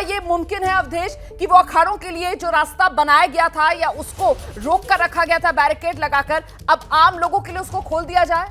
ये मुमकिन है अवधेश कि वो अखाड़ों के लिए जो रास्ता बनाया गया था या उसको रोक कर रखा गया था बैरिकेड लगाकर, अब आम लोगों के लिए उसको खोल दिया जाए?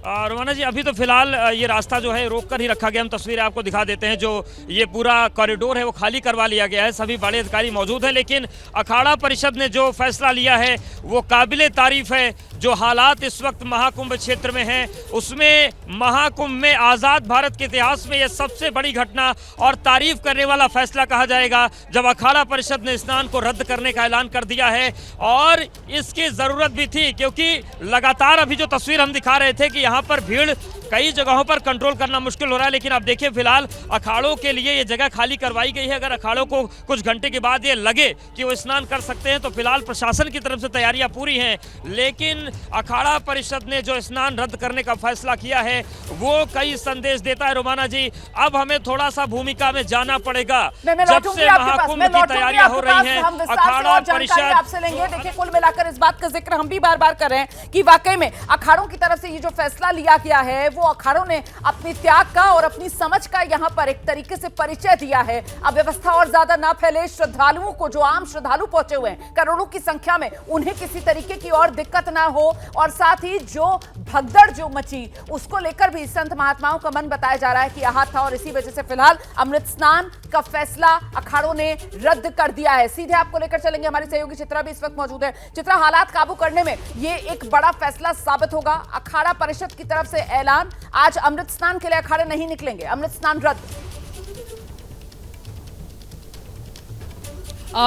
रोमाना जी, अभी तो फिलहाल ये रास्ता जो है रोक कर ही रखा गया। हम तस्वीरें आपको दिखा देते हैं। जो ये पूरा कॉरिडोर है वो खाली करवा लिया गया है, सभी बड़े अधिकारी मौजूद हैं। लेकिन अखाड़ा परिषद ने जो फैसला लिया है वो काबिले तारीफ है। जो हालात इस वक्त महाकुंभ क्षेत्र में हैं, उसमें महाकुंभ में आज़ाद भारत के इतिहास में यह सबसे बड़ी घटना और तारीफ करने वाला फैसला कहा जाएगा, जब अखाड़ा परिषद ने स्नान को रद्द करने का ऐलान कर दिया है। और इसकी ज़रूरत भी थी, क्योंकि लगातार अभी जो तस्वीर हम दिखा रहे थे कि यहाँ पर भीड़ कई जगहों पर कंट्रोल करना मुश्किल हो रहा है। लेकिन अब देखिए, फिलहाल अखाड़ों के लिए ये जगह खाली करवाई गई है। अगर अखाड़ों को कुछ घंटे के बाद ये लगे कि वो स्नान कर सकते हैं तो फिलहाल प्रशासन की तरफ से तैयारियां पूरी हैं। लेकिन अखाड़ा परिषद ने जो स्नान रद्द करने का फैसला किया है वो कई संदेश देता है। रोमाना जी, अब हमें थोड़ा सा भूमिका में जाना पड़ेगा। जब से महाकुंभ की तैयारियां हो रही हैं, अखाड़ा परिषद आपसे लेंगे। देखिए, कुल मिलाकर इस बात का जिक्र हम भी बार बार कर रहे हैं कि वाकई में अखाड़ों की तरफ से ये जो फैसला लिया गया है वो अखाड़ों ने अपनी त्याग का और अपनी समझ का यहां पर एक तरीके से परिचय दिया है। अब व्यवस्था और ज्यादा ना फैले, श्रद्धालुओं को, जो आम श्रद्धालु पहुंचे हुए हैं करोड़ों की संख्या में, उन्हें किसी तरीके की और दिक्कत ना हो। और साथ ही जो भगदड़ जो मची उसको लेकर भी संत महात्माओं का मन बताया जा रहा है कि आहत था। और इसी वजह से फिलहाल अमृत स्नान का फैसला अखाड़ों ने रद्द कर दिया है। सीधे आपको लेकर चलेंगे, हमारी सहयोगी चित्रा भी इस वक्त मौजूद है। चित्रा, हालात काबू करने में ये एक बड़ा फैसला साबित होगा। अखाड़ा परिषद की तरफ से ऐलान, आज अमृत स्नान के लिए अखाड़े नहीं निकलेंगे, अमृत स्नान रद्द।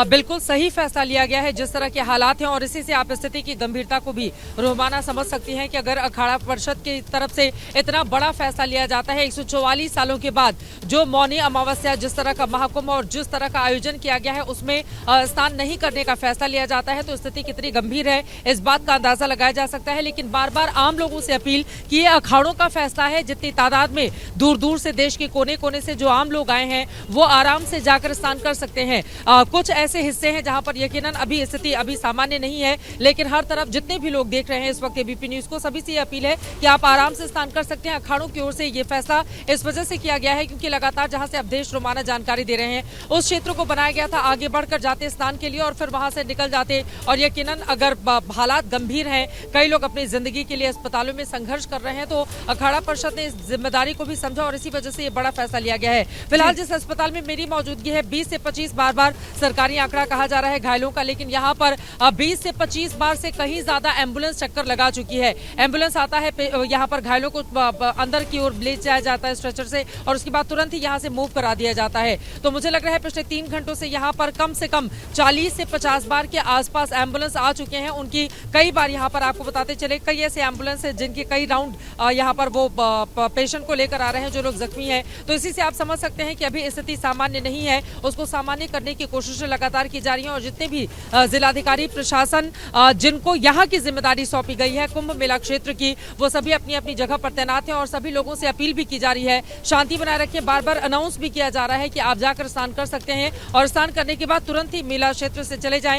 बिल्कुल सही फैसला लिया गया है जिस तरह के हालात हैं, और इसी से आप स्थिति की गंभीरता को भी रोमाना समझ सकती हैं कि अगर अखाड़ा परिषद की तरफ से इतना बड़ा फैसला लिया जाता है 144 सालों के बाद, जो मौनी अमावस्या जिस तरह का महाकुंभ और जिस तरह का आयोजन किया गया है उसमें स्नान नहीं करने का फैसला लिया जाता है, तो स्थिति कितनी गंभीर है इस बात का अंदाजा लगाया जा सकता है। लेकिन बार बार आम लोगों से अपील कि ये अखाड़ों का फैसला है, जितनी तादाद में दूर दूर से देश के कोने कोने से जो आम लोग आए हैं वो आराम से जाकर स्नान कर सकते हैं। कुछ ऐसे हिस्से हैं जहां पर यकीनन अभी स्थिति अभी सामान्य नहीं है, लेकिन हर तरफ जितने भी लोग देख रहे हैं इस वक्त एबीपी न्यूज को, सभी से अपील है कि आप आराम से स्नान कर सकते हैं। अखाड़ों की ओर से ये फैसला इस वजह से किया गया है क्योंकि लगातार जहां से अवधेश रोमाना जानकारी दे रहे हैं उस क्षेत्र को बनाया गया था आगे बढ़कर जाते स्नान के लिए और फिर वहां से निकल जाते। और यकीनन अगर हालात गंभीर हैं, कई लोग अपनी जिंदगी के लिए अस्पतालों में संघर्ष कर रहे हैं, तो अखाड़ा परिषद ने इस जिम्मेदारी को भी समझा और इसी वजह से ये बड़ा फैसला लिया गया है। फिलहाल जिस अस्पताल में मेरी मौजूदगी है 20 से 25 बार सरकारी आंकड़ा कहा जा रहा है घायलों का, लेकिन यहाँ पर 20 से 25 बार से कहीं ज्यादा एम्बुलेंस चक्कर लगा चुकी है। एम्बुलेंस आता है, यहाँ पर घायलों को अंदर की ओर ले जाया जाता है स्ट्रेचर से और उसके बाद तुरंत ही यहाँ से मूव करा दिया जाता है। तो मुझे लग रहा है पिछले 3 घंटों से यहाँ पर कम से कम 40 से 50 बार के आसपास एम्बुलेंस आ चुके हैं। उनकी कई बार यहाँ पर आपको बताते चले कई ऐसे एम्बुलेंस है जिनके कई राउंड यहाँ पर वो पेशेंट को लेकर आ रहे हैं जो लोग जख्मी हैं। तो इसी से आप समझ सकते हैं कि अभी स्थिति सामान्य नहीं है, उसको सामान्य करने की कोशिशें लगातार की जा रही हैं। और जितने भी जिलाधिकारी प्रशासन जिनको यहाँ की जिम्मेदारी सौंपी गई है कुंभ मेला क्षेत्र की, वो सभी अपनी अपनी जगह पर तैनात हैं और सभी लोगों से अपील भी की जा रही है शांति बनाए रखें। बार बार अनाउंस भी किया जा रहा है कि आप जाकर स्नान कर सकते हैं और स्नान करने के बाद तुरंत ही मेला क्षेत्र से चले जाएं।